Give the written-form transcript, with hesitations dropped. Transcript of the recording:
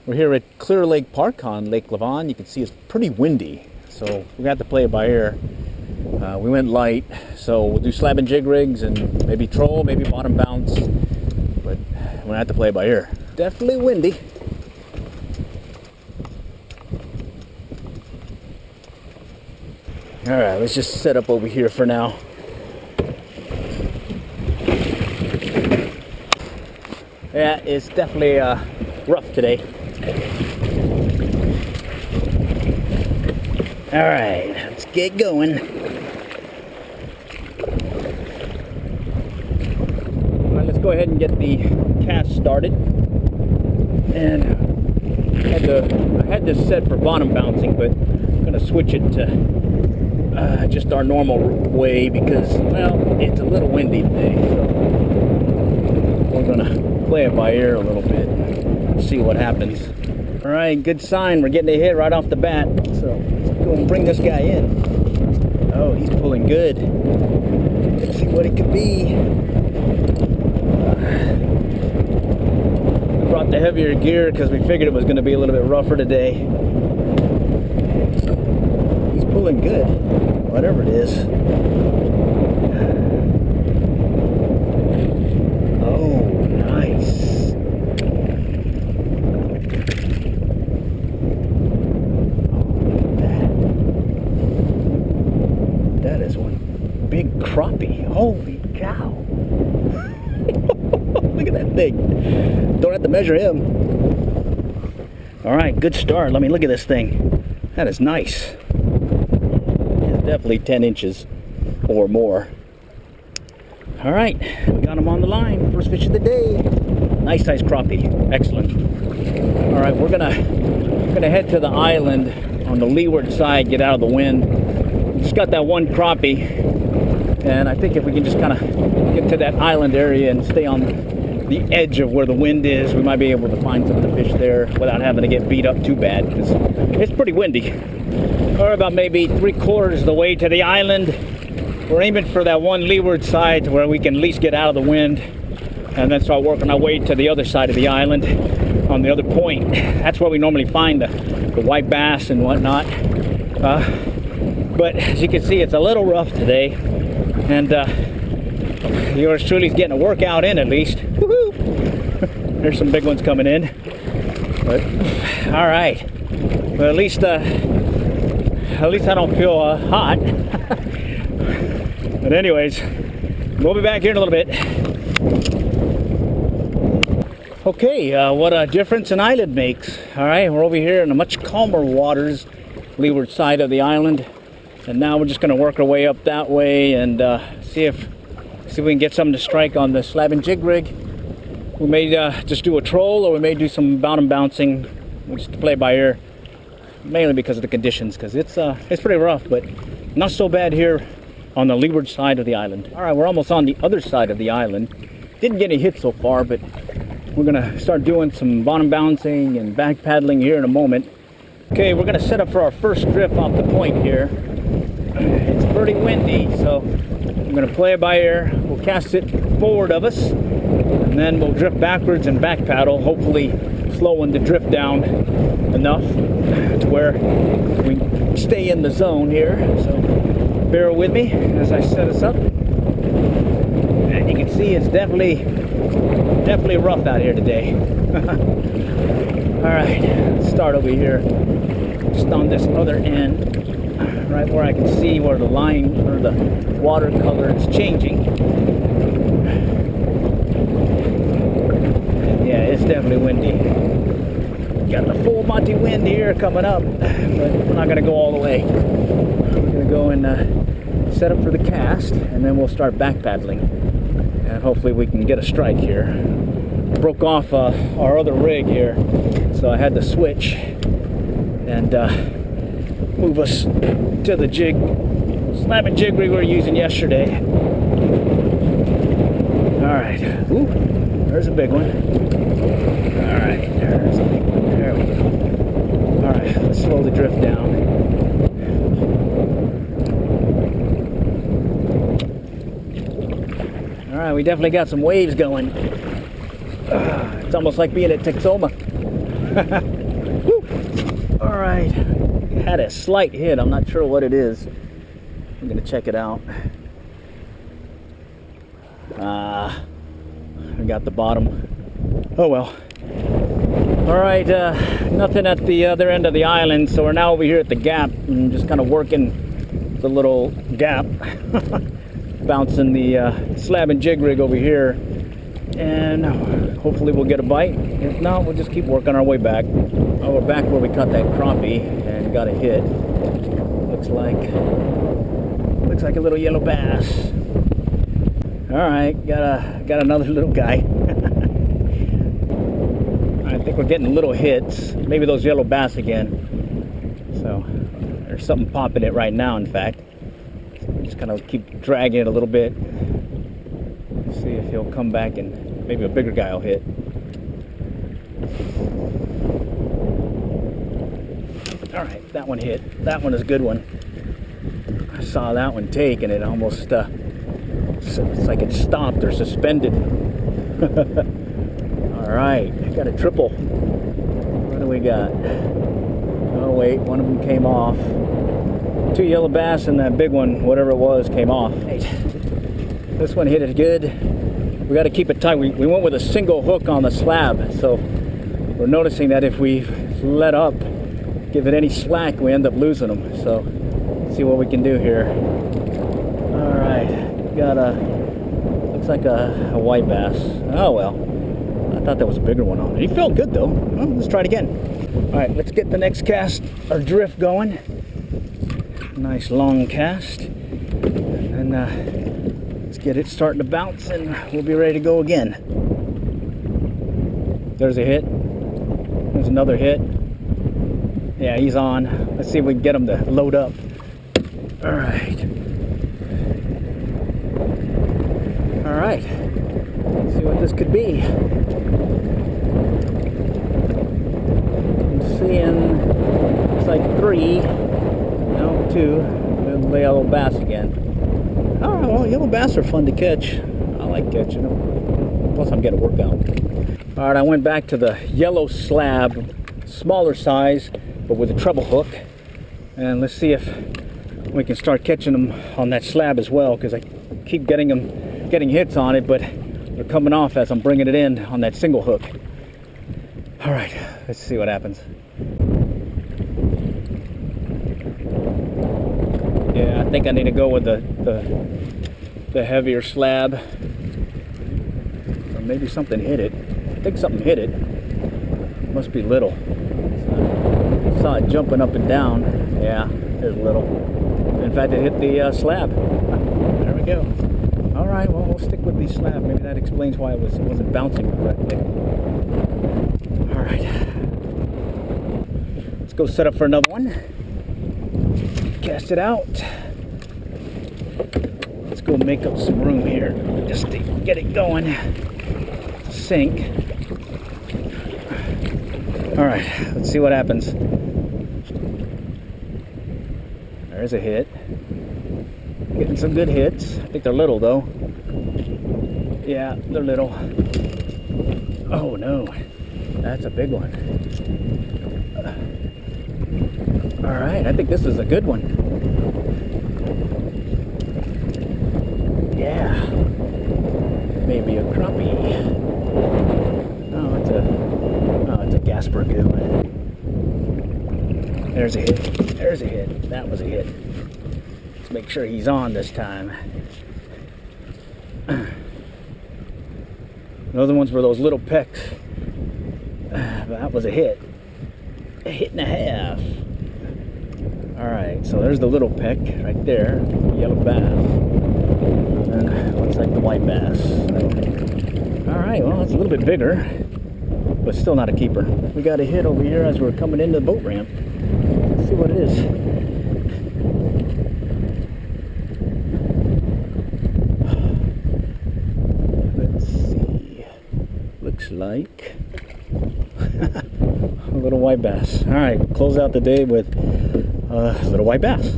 We're here at Clear Lake Park on Lake Lavon. You can see it's pretty windy, so we got to play it by ear. We went light, so we'll do slab and jig rigs and maybe troll, maybe bottom bounce, but we're gonna have to play it by ear. Definitely windy. All right, let's just set up over here for now. Yeah, it's definitely rough today. All right, let's get going. All right, let's go ahead and get the cast started. And I had this set for bottom bouncing, but I'm gonna switch it to just our normal way because, well, it's a little windy today. So we're gonna play it by ear a little bit and see what happens. All right, good sign. We're getting a hit right off the bat. So let's go and bring this guy in. Oh, he's pulling good. Let's see what it could be. We brought the heavier gear because we figured it was going to be a little bit rougher today. He's pulling good, whatever it is. Big crappie. Holy cow. Look at that thing. Don't have to measure him. All right, good start. Let me look at this thing. That is nice. It's definitely 10 inches or more. All right, we got him on the line. First fish of the day. Nice size crappie. Excellent. All right, we're gonna head to the island on the leeward side, get out of the wind. Just got that one crappie. And I think if we can just kind of get to that island area and stay on the edge of where the wind is, we might be able to find some of the fish there without having to get beat up too bad, because it's pretty windy. We're about maybe 3/4 of the way to the island. We're aiming for that one leeward side where we can at least get out of the wind and then start working our way to the other side of the island on the other point. That's where we normally find the white bass and whatnot. But as you can see, it's a little rough today. And yours truly's getting a workout in at least. Woohoo! There's some big ones coming in. But all right. But at least I don't feel hot. But anyways, we'll be back here in a little bit. Okay, what a difference an island makes. All right, we're over here in a much calmer waters, leeward side of the island. And now we're just going to work our way up that way and see if we can get something to strike on the slab and jig rig. We may just do a troll, or we may do some bottom bouncing, just to play by ear, mainly because of the conditions, because it's pretty rough, but not so bad here on the leeward side of the island. All right, we're almost on the other side of the island. Didn't get any hits so far, but we're going to start doing some bottom bouncing and back paddling here in a moment. Okay, we're going to set up for our first drift off the point here. It's pretty windy, so I'm going to play it by ear. We'll cast it forward of us, and then we'll drift backwards and back paddle, hopefully slowing the drift down enough to where we stay in the zone here. So bear with me as I set us up. And you can see it's definitely rough out here today. All right, let's start over here, just on this other end. Right where I can see where the line or the watercolor is changing. And yeah, it's definitely windy. Got the full Monty wind here coming up, but we're not going to go all the way. We're going to go and set up for the cast, and then we'll start back paddling. And hopefully we can get a strike here. Broke off our other rig here, so I had to switch and move us to the slab and jig rig we were using yesterday. All right. Ooh, there's a big one. All right, there's a big one. There we go. All right, let's slow the drift down. All right, we definitely got some waves going. It's almost like being at Texoma. All right, had a slight hit. I'm not sure what it is. I'm gonna check it out. I got the bottom. Oh well. All right, nothing at the other end of the island, so we're now over here at the gap and just kind of working the little gap, bouncing the slab and jig rig over here, and hopefully we'll get a bite. If not, we'll just keep working our way back. Oh, we're back where we caught that crappie and got a hit. Looks like a little yellow bass. All right, got another little guy. I think we're getting little hits. Maybe those yellow bass again. So there's something popping it right now. In fact, just kind of keep dragging it a little bit. See if he'll come back and maybe a bigger guy will hit. All right, that one hit. That one is a good one. I saw that one take and it almost it's like it stopped or suspended. All right, I got a triple. What do we got? Oh wait, one of them came off. 2 yellow bass and that big one, whatever it was, came off. This one hit it good. We got to keep it tight. We went with a single hook on the slab, so we're noticing that if we let up, give it any slack, we end up losing them. So let's see what we can do here. All right, got looks like a white bass. Oh well. I thought there was a bigger one on it. He felt good though. Well, let's try it again. All right, let's get the next cast or drift going. Nice long cast. And let's get it starting to bounce and we'll be ready to go again. There's a hit. There's another hit. Yeah, he's on. Let's see if we can get him to load up. All right. All right. Let's see what this could be. Seeing it's like 3, no 2, and the yellow bass again. All right, well, yellow bass are fun to catch. I like catching them. Plus, I'm getting a workout. All right, I went back to the yellow slab, smaller size, but with a treble hook, and let's see if we can start catching them on that slab as well, because I keep getting hits on it, but they're coming off as I'm bringing it in on that single hook. All right, let's see what happens. Yeah, I think I need to go with the heavier slab. Or maybe something hit it. I think something hit it. Must be little. I saw it jumping up and down. Yeah, there's little. In fact, it hit the slab. There we go. All right, well, we'll stick with the slab. Maybe that explains why it wasn't bouncing correctly. All right. Let's go set up for another one. Cast it out. Let's go make up some room here just to get it going. Sink. All right, let's see what happens. There's a hit. Getting some good hits. I think they're little though. Yeah, they're little. Oh no, that's a big one. All right, I think this is a good one. Yeah, maybe a crappie. Oh, it's a Gasper goo. There's a hit. There's a hit. That was a hit. Let's make sure he's on this time. The other ones were those little pecks. That was a hit. A hit and a half. Alright, so there's the little peck right there, the yellow bass. And then looks like the white bass. Alright, well, it's a little bit bigger, but still not a keeper. We got a hit over here as we're coming into the boat ramp. Let's see what it is. Let's see. Looks like a little white bass. Alright, close out the day with a little white bass.